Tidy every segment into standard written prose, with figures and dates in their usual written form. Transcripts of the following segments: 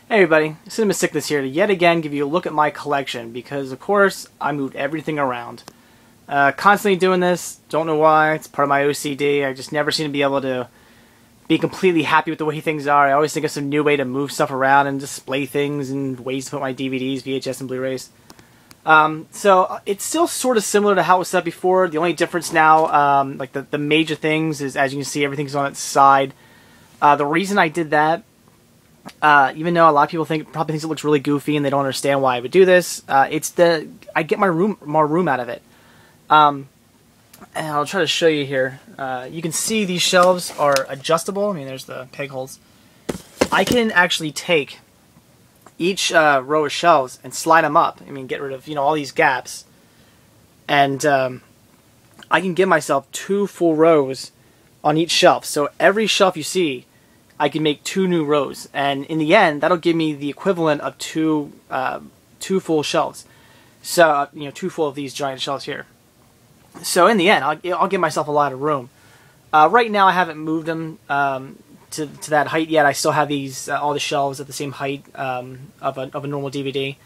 Hey everybody, Cinema Sickness here to yet again give you a look at my collection because, of course, I moved everything around. Constantly doing this, don't know why, it's part of my OCD. I just never seem to be able to be completely happy with the way things are. I always think of some new way to move stuff around and display things and ways to put my DVDs, VHS, and Blu-rays. So it's still sort of similar to how it was set before. The only difference now, like the major things, is as you can see, everything's on its side. The reason I did that, even though a lot of people probably think it looks really goofy and they don't understand why I would do this, I get more room out of it. And I'll try to show you here. You can see these shelves are adjustable. I mean, there's the peg holes. I can actually take each row of shelves and slide them up. I mean, get rid of all these gaps, and I can give myself 2 full rows on each shelf. So every shelf you see, I can make 2 new rows, and in the end, that'll give me the equivalent of two full shelves. So 2 full of these giant shelves here. So in the end, I'll give myself a lot of room. Right now, I haven't moved them to that height yet. I still have these all the shelves at the same height of a normal DVD.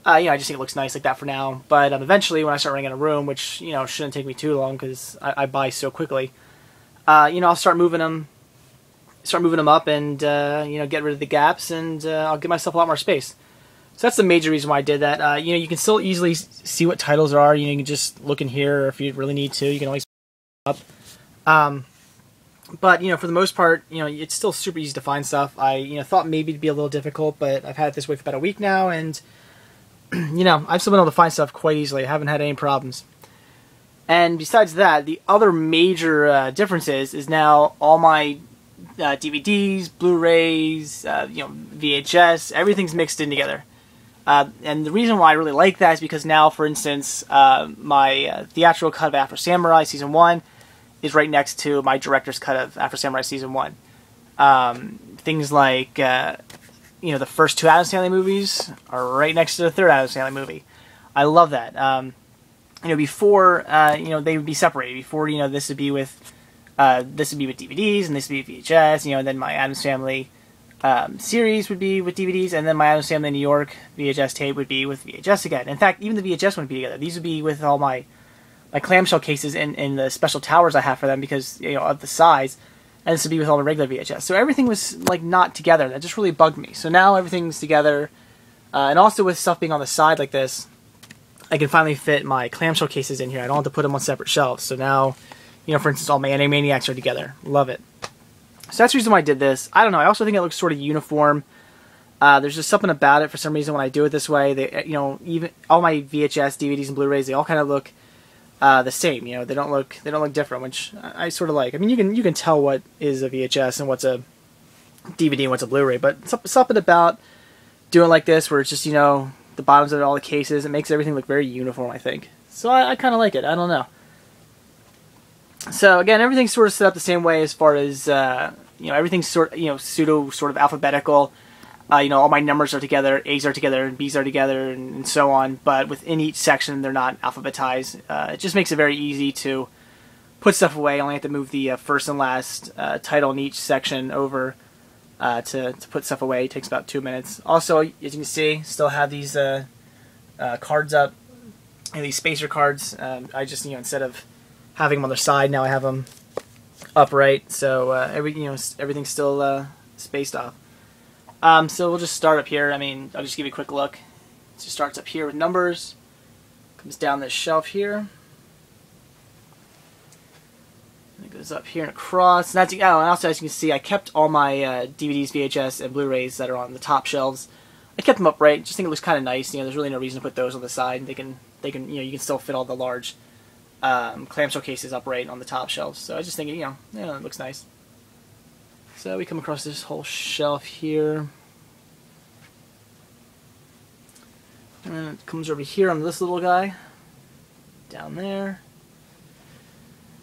I just think it looks nice like that for now. But eventually, when I start running out of room, which shouldn't take me too long because I buy so quickly, I'll start moving them up and get rid of the gaps, and I'll give myself a lot more space. So that's the major reason why I did that. You can still easily see what titles are. You can just look in here, or if you really need to, you can always up. But for the most part, it's still super easy to find stuff. I thought maybe it'd be a little difficult, but I've had it this way for about a week now, and I've still been able to find stuff quite easily. I haven't had any problems. And besides that, the other major difference is now all my DVDs, Blu-rays, VHS, everything's mixed in together. And the reason why I really like that is because now, for instance, my theatrical cut of Afro Samurai Season 1 is right next to my director's cut of Afro Samurai Season 1. Things like, the first 2 Adam Sandler movies are right next to the third Adam Sandler movie. I love that. Before, they would be separated. Before, this would be with DVDs, and this would be VHS, and then my Addams Family series would be with DVDs, and then my Addams Family New York VHS tape would be with VHS again. In fact, even the VHS wouldn't be together. These would be with all my clamshell cases in the special towers I have for them because of the size, and this would be with all the regular VHS. So everything was not together. That just really bugged me. So now everything's together, and also with stuff being on the side like this, I can finally fit my clamshell cases in here. I don't have to put them on separate shelves. So now, for instance, all my Animaniacs are together. Love it. So that's the reason why I did this. I don't know. I also think it looks sort of uniform. There's just something about it for some reason when I do it this way. They, even all my VHS, DVDs, and Blu-rays, they all kind of look the same. They don't look different, which I sort of like. I mean, you can tell what is a VHS and what's a DVD and what's a Blu-ray, but something about doing like this where it's just the bottoms of all the cases, it makes everything look very uniform, I think. So I kind of like it. I don't know. So again, everything's sort of set up the same way as far as everything's sort of alphabetical. All my numbers are together, A's are together, and B's are together, and so on. But within each section, they're not alphabetized. It just makes it very easy to put stuff away. I only have to move the first and last title in each section over to put stuff away. It takes about 2 minutes. Also, as you can see, still have these cards up, these spacer cards. I just instead of having them on their side, now I have them upright. So everything's still spaced off. So we'll just start up here. I mean, I'll just give you a quick look. It just starts up here with numbers, comes down this shelf here, and it goes up here and across. And and also, as you can see, I kept all my DVDs, VHS, and Blu-rays that are on the top shelves. I kept them upright. Just think it looks kind of nice. There's really no reason to put those on the side. You can still fit all the large clamshell cases upright on the top shelves. So I just think it looks nice. So we come across this whole shelf here, and then it comes over here on this little guy, down there.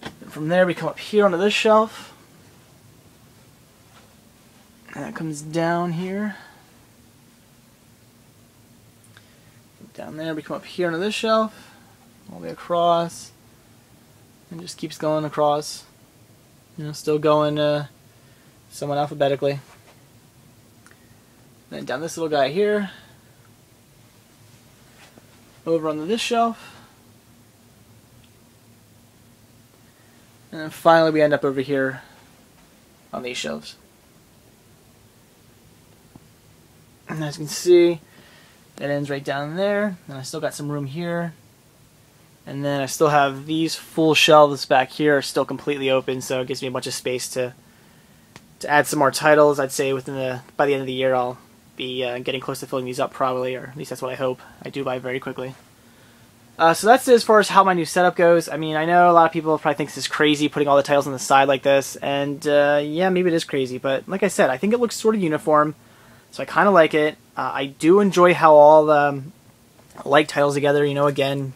And from there we come up here onto this shelf, and that comes down here. Down there we come up here onto this shelf, all the way across, and just keeps going across. Still going somewhat alphabetically. Then down this little guy here. Over onto this shelf. And then finally we end up over here on these shelves. And as you can see, it ends right down there. And I still got some room here. And then I still have these full shelves back here still completely open, so it gives me a bunch of space to add some more titles. I'd say by the end of the year I'll be getting close to filling these up probably, or at least that's what I hope. I do buy very quickly. So that's it as far as how my new setup goes. I mean, I know a lot of people probably think this is crazy, putting all the titles on the side like this, and yeah, maybe it is crazy, but like I said, I think it looks sort of uniform, so I kind of like it. I do enjoy how all like titles together, you know, again,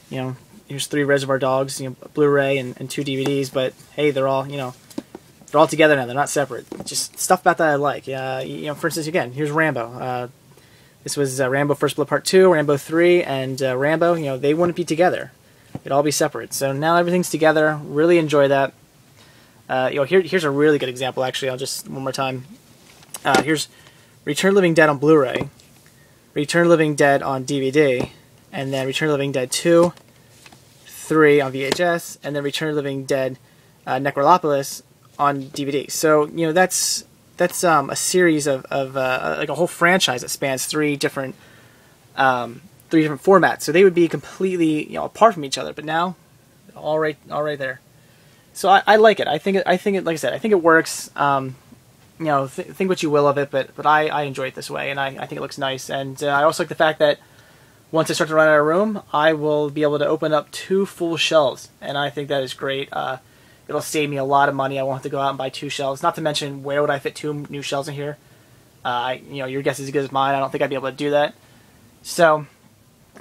you know, here's 3 Reservoir Dogs, you know, Blu-ray and 2 DVDs, but hey, they're all, you know, they're all together now, they're not separate. Just stuff about that I like. You know, for instance, again, here's Rambo. This was Rambo First Blood Part 2, Rambo 3, and Rambo. You know, they wouldn't be together. They'd all be separate. So now everything's together. Really enjoy that. You know, here's a really good example, actually. I'll just, one more time. Here's Return of the Living Dead on Blu-ray, Return of the Living Dead on DVD, and then Return of the Living Dead 2, 3 on VHS, and then Return of the Living Dead Necrolopolis on DVD. So, you know, that's a series of like a whole franchise that spans 3 different formats. So they would be completely, you know, apart from each other, but now all right there. So I like it. I think it, like I said, I think it works. You know, think what you will of it, but I enjoy it this way, and I think it looks nice. And I also like the fact that once I start to run out of room, I will be able to open up 2 full shelves, and I think that is great. It'll save me a lot of money. I won't have to go out and buy 2 shelves. Not to mention, where would I fit 2 new shelves in here? You know, your guess is as good as mine. I don't think I'd be able to do that. So,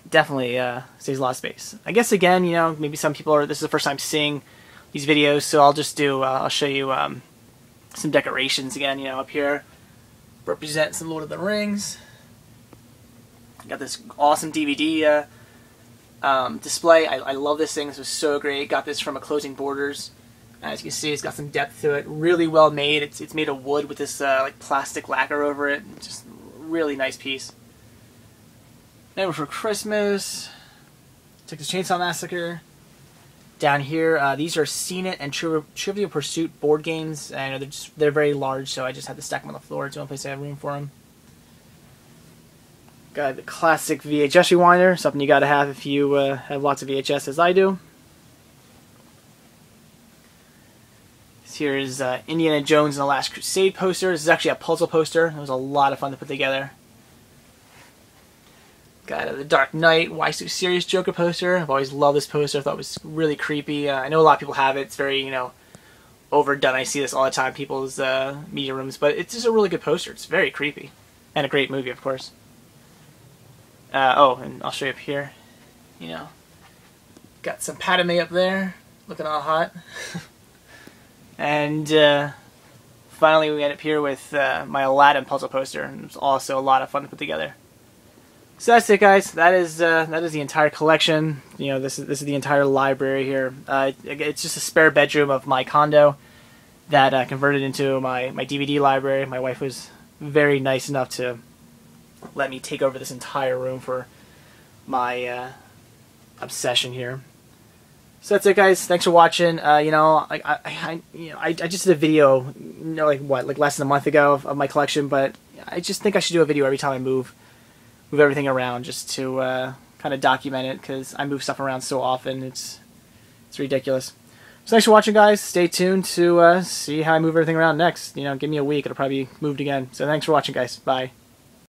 definitely saves a lot of space. I guess, again, you know, maybe some people this is the first time seeing these videos, so I'll just do, I'll show you some decorations again, you know, up here. Represent some Lord of the Rings. Got this awesome DVD display. I love this thing. This was so great. Got this from a Closing Borders. As you can see, it's got some depth to it. Really well made. It's made of wood with this like plastic lacquer over it. Just really nice piece. Then for Christmas, Texas Chainsaw Massacre. Down here, these are Scene It and Trivial Pursuit board games. I know they're very large, so I just had to stack them on the floor. It's the only place I have room for them. Got the classic VHS rewinder, something you gotta have if you have lots of VHS, as I do. Here's Indiana Jones and the Last Crusade poster. This is actually a puzzle poster. It was a lot of fun to put together. Got the Dark Knight, Why So Serious Joker poster. I've always loved this poster. I thought it was really creepy. I know a lot of people have it. It's very, you know, overdone. I see this all the time in people's media rooms, but it's just a really good poster. It's very creepy. And a great movie, of course. Oh, and I'll show you up here. You know, got some Padme up there, looking all hot. And finally we end up here with my Aladdin puzzle poster. And it was also a lot of fun to put together. So that's it, guys. That is the entire collection. You know, this is the entire library here. It's just a spare bedroom of my condo that I converted into my DVD library. My wife was very nice enough to let me take over this entire room for my obsession here. So that's it, guys. Thanks for watching. You know, I just did a video, you know, like less than a month ago of my collection, but I just think I should do a video every time I move everything around, just to kind of document it, because I move stuff around so often. It's ridiculous. So thanks for watching, guys. Stay tuned to see how I move everything around next. You know, give me a week, it'll probably be moved again. So thanks for watching, guys. Bye.